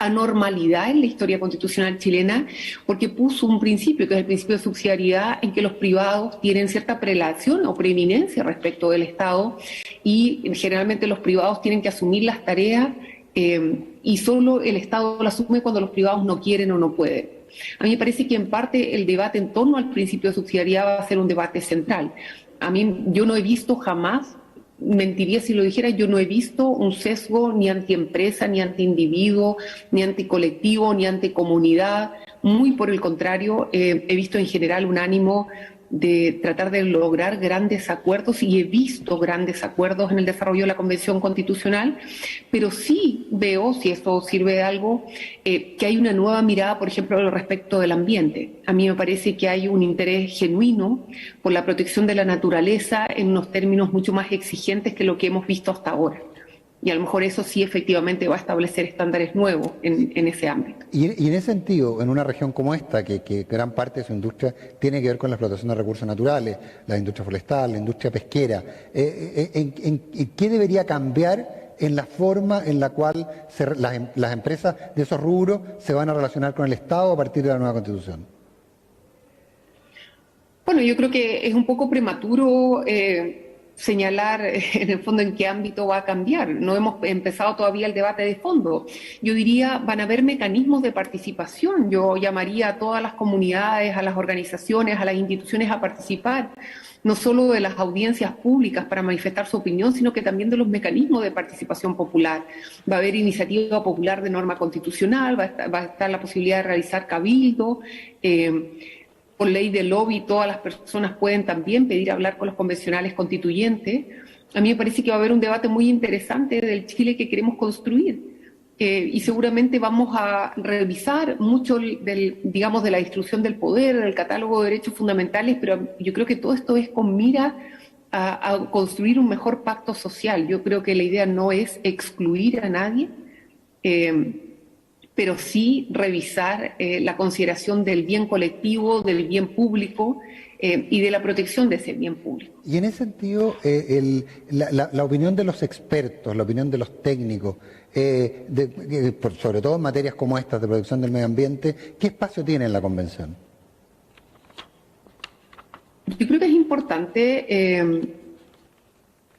anormalidad en la historia constitucional chilena, porque puso un principio, que es el principio de subsidiariedad, en que los privados tienen cierta prelación o preeminencia respecto del Estado y generalmente los privados tienen que asumir las tareas y solo el Estado las asume cuando los privados no quieren o no pueden. A mí me parece que en parte el debate en torno al principio de subsidiariedad va a ser un debate central. Yo no he visto jamás, mentiría si lo dijera, yo no he visto un sesgo ni antiempresa, ni antiindividuo, ni anticolectivo, ni anticomunidad. Muy por el contrario, he visto en general un ánimo de tratar de lograr grandes acuerdos y he visto grandes acuerdos en el desarrollo de la Convención Constitucional, pero sí veo, si esto sirve de algo, que hay una nueva mirada, por ejemplo, respecto del ambiente. A mí me parece que hay un interés genuino por la protección de la naturaleza en unos términos mucho más exigentes que lo que hemos visto hasta ahora. Y a lo mejor eso sí efectivamente va a establecer estándares nuevos en ese ámbito. Y en ese sentido, en una región como esta, que gran parte de su industria tiene que ver con la explotación de recursos naturales, la industria forestal, la industria pesquera, ¿qué debería cambiar en la forma en la cual las empresas de esos rubros se van a relacionar con el Estado a partir de la nueva Constitución? Bueno, yo creo que es un poco prematuro señalar en el fondo en qué ámbito va a cambiar. No hemos empezado todavía el debate de fondo. Yo diría, van a haber mecanismos de participación. Yo llamaría a todas las comunidades, a las organizaciones, a las instituciones a participar, no solo de las audiencias públicas para manifestar su opinión, sino que también de los mecanismos de participación popular. Va a haber iniciativa popular de norma constitucional, va a estar la posibilidad de realizar cabildo, por ley de lobby todas las personas pueden también pedir hablar con los convencionales constituyentes. A mí me parece que va a haber un debate muy interesante del Chile que queremos construir y seguramente vamos a revisar mucho digamos, de la distribución del poder, del catálogo de derechos fundamentales, pero yo creo que todo esto es con mira a construir un mejor pacto social. Yo creo que la idea no es excluir a nadie, pero sí revisar la consideración del bien colectivo, del bien público y de la protección de ese bien público. Y en ese sentido, la opinión de los expertos, la opinión de los técnicos, sobre todo en materias como estas de protección del medio ambiente, ¿qué espacio tiene en la Convención? Yo creo que es importante.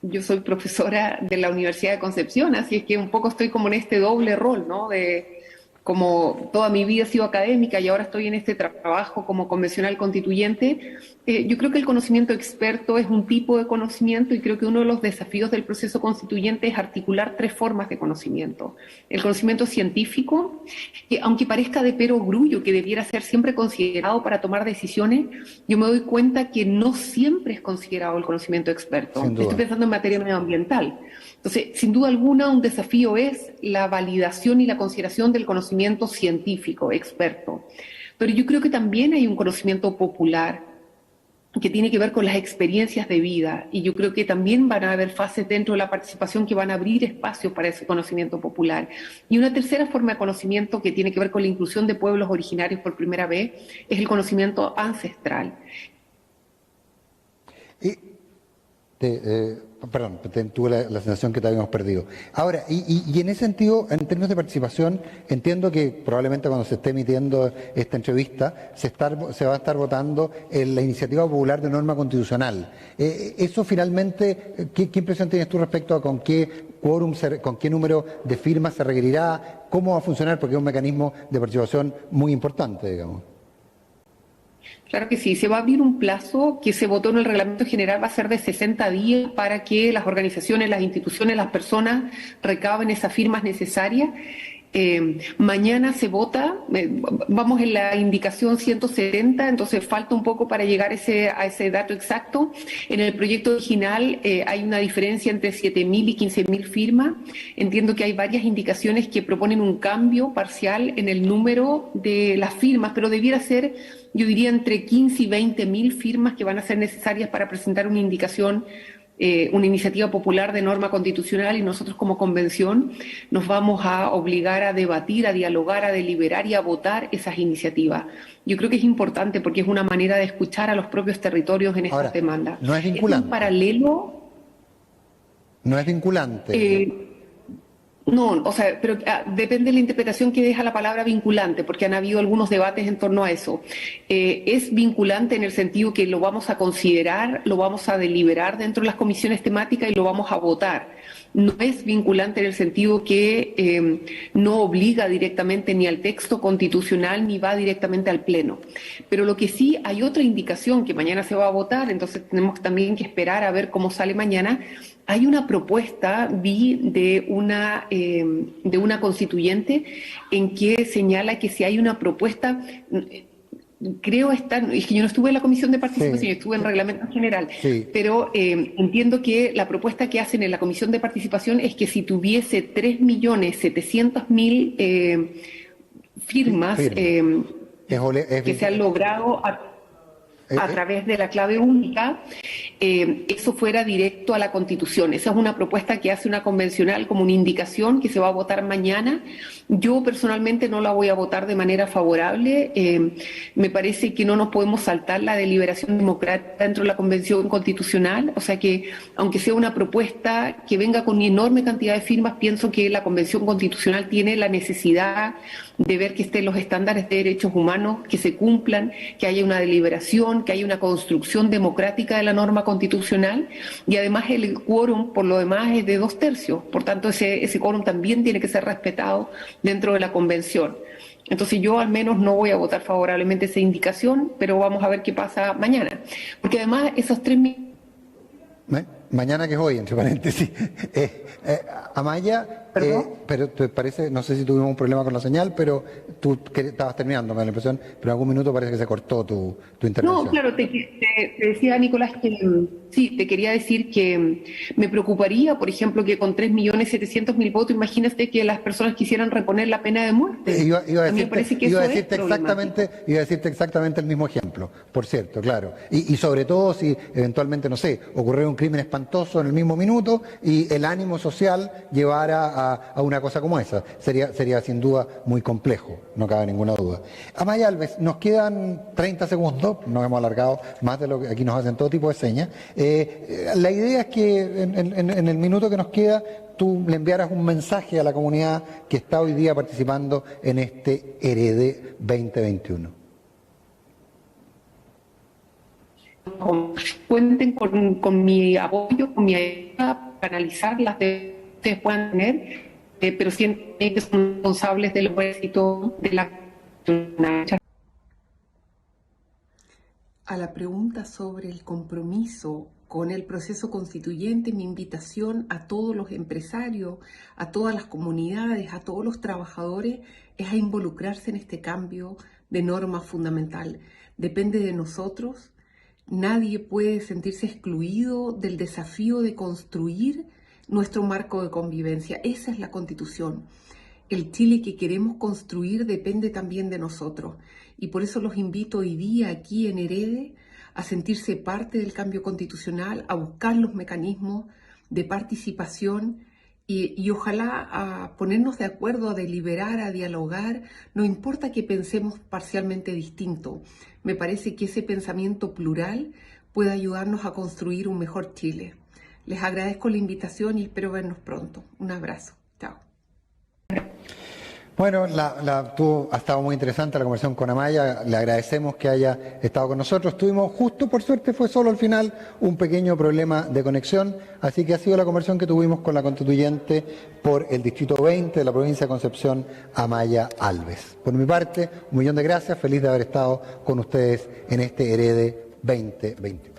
Yo soy profesora de la Universidad de Concepción, así es que un poco estoy como en este doble rol, ¿no? De como toda mi vida he sido académica y ahora estoy en este trabajo como convencional constituyente, yo creo que el conocimiento experto es un tipo de conocimiento y creo que uno de los desafíos del proceso constituyente es articular tres formas de conocimiento. El conocimiento científico, que aunque parezca de perogrullo, que debiera ser siempre considerado para tomar decisiones, yo me doy cuenta que no siempre es considerado el conocimiento experto. Estoy pensando en materia medioambiental. Entonces, sin duda alguna, un desafío es la validación y la consideración del conocimiento científico, experto. Pero yo creo que también hay un conocimiento popular que tiene que ver con las experiencias de vida, y yo creo que también van a haber fases dentro de la participación que van a abrir espacios para ese conocimiento popular. Y una tercera forma de conocimiento que tiene que ver con la inclusión de pueblos originarios por primera vez es el conocimiento ancestral. Perdón, tuve la sensación que te habíamos perdido. Ahora, y en ese sentido, en términos de participación, entiendo que probablemente cuando se esté emitiendo esta entrevista se va a estar votando en la iniciativa popular de norma constitucional. Eso finalmente, ¿qué impresión tienes tú respecto a con qué quórum, con qué número de firmas se requerirá? ¿Cómo va a funcionar? Porque es un mecanismo de participación muy importante, digamos. Claro que sí, se va a abrir un plazo que se votó en el reglamento general, va a ser de 60 días para que las organizaciones, las instituciones, las personas recaben esas firmas necesarias. Mañana se vota, vamos en la indicación 170, entonces falta un poco para llegar a ese dato exacto. En el proyecto original hay una diferencia entre 7.000 y 15.000 firmas. Entiendo que hay varias indicaciones que proponen un cambio parcial en el número de las firmas, pero debiera ser, yo diría, entre 15 y 20.000 firmas que van a ser necesarias para presentar una indicación, una iniciativa popular de norma constitucional, y nosotros como convención nos vamos a obligar a debatir, a dialogar, a deliberar y a votar esas iniciativas. Yo creo que es importante porque es una manera de escuchar a los propios territorios en estas demandas. No es vinculante. En paralelo. No es vinculante. No, o sea, pero depende de la interpretación que deja la palabra vinculante, porque han habido algunos debates en torno a eso. Es vinculante en el sentido que lo vamos a considerar, lo vamos a deliberar dentro de las comisiones temáticas y lo vamos a votar. No es vinculante en el sentido que no obliga directamente ni al texto constitucional ni va directamente al Pleno. Pero lo que sí, hay otra indicación que mañana se va a votar, entonces tenemos también que esperar a ver cómo sale mañana. Hay una propuesta, de una constituyente en que señala que si hay una propuesta, creo es que yo no estuve en la comisión de participación, yo estuve en reglamento general, pero entiendo que la propuesta que hacen en la comisión de participación es que si tuviese 3.700.000 firmas que se han logrado a través de la clave única, eso fuera directo a la Constitución. Esa es una propuesta que hace una convencional como una indicación que se va a votar mañana. Yo personalmente no la voy a votar de manera favorable. Me parece que no nos podemos saltar la deliberación democrática dentro de la Convención Constitucional. O sea que, aunque sea una propuesta que venga con una enorme cantidad de firmas, pienso que la Convención Constitucional tiene la necesidad de ver que estén los estándares de derechos humanos, que se cumplan, que haya una deliberación, que haya una construcción democrática de la norma constitucional, y además el quórum, por lo demás, es de 2/3. Por tanto, ese quórum también tiene que ser respetado dentro de la convención. Entonces yo al menos no voy a votar favorablemente esa indicación, pero vamos a ver qué pasa mañana. Porque además esos 3.000... Mañana, que es hoy, entre paréntesis. Amaya, pero te parece, no sé si tuvimos un problema con la señal, pero tú estabas terminando, me da la impresión, pero en algún minuto parece que se cortó tu intervención. No, claro, te decía, Nicolás, que sí, te quería decir que me preocuparía, por ejemplo, que con 3.700.000 votos, imagínate que las personas quisieran reponer la pena de muerte. Iba a decirte exactamente el mismo ejemplo, por cierto, claro. Y sobre todo si eventualmente, no sé, ocurriera un crimen espantoso en el mismo minuto y el ánimo social llevara a una cosa como esa. Sería sin duda muy complejo, no cabe ninguna duda. Amaya Alves, nos quedan 30 segundos, nos hemos alargado más de lo que aquí nos hacen todo tipo de señas. La idea es que en el minuto que nos queda tú le enviaras un mensaje a la comunidad que está hoy día participando en este Herede 2021. Cuenten con mi apoyo, con mi ayuda para analizar las que ustedes puedan tener. pero sienten que son responsables de los éxitos de la. A la pregunta sobre el compromiso con el proceso constituyente, mi invitación a todos los empresarios, a todas las comunidades, a todos los trabajadores, es a involucrarse en este cambio de norma fundamental. Depende de nosotros. Nadie puede sentirse excluido del desafío de construir nuestro marco de convivencia. Esa es la Constitución. El Chile que queremos construir depende también de nosotros. Y por eso los invito hoy día aquí en Herede a sentirse parte del cambio constitucional, a buscar los mecanismos de participación y ojalá a ponernos de acuerdo, a deliberar, a dialogar. No importa que pensemos parcialmente distinto. Me parece que ese pensamiento plural puede ayudarnos a construir un mejor Chile. Les agradezco la invitación y espero vernos pronto. Un abrazo. Chao. Bueno, ha estado muy interesante la conversación con Amaya, le agradecemos que haya estado con nosotros. Tuvimos justo, por suerte fue solo al final, un pequeño problema de conexión, así que ha sido la conversación que tuvimos con la constituyente por el Distrito 20 de la provincia de Concepción, Amaya Alves. Por mi parte, 1.000.000 de gracias, feliz de haber estado con ustedes en este Herede 2021.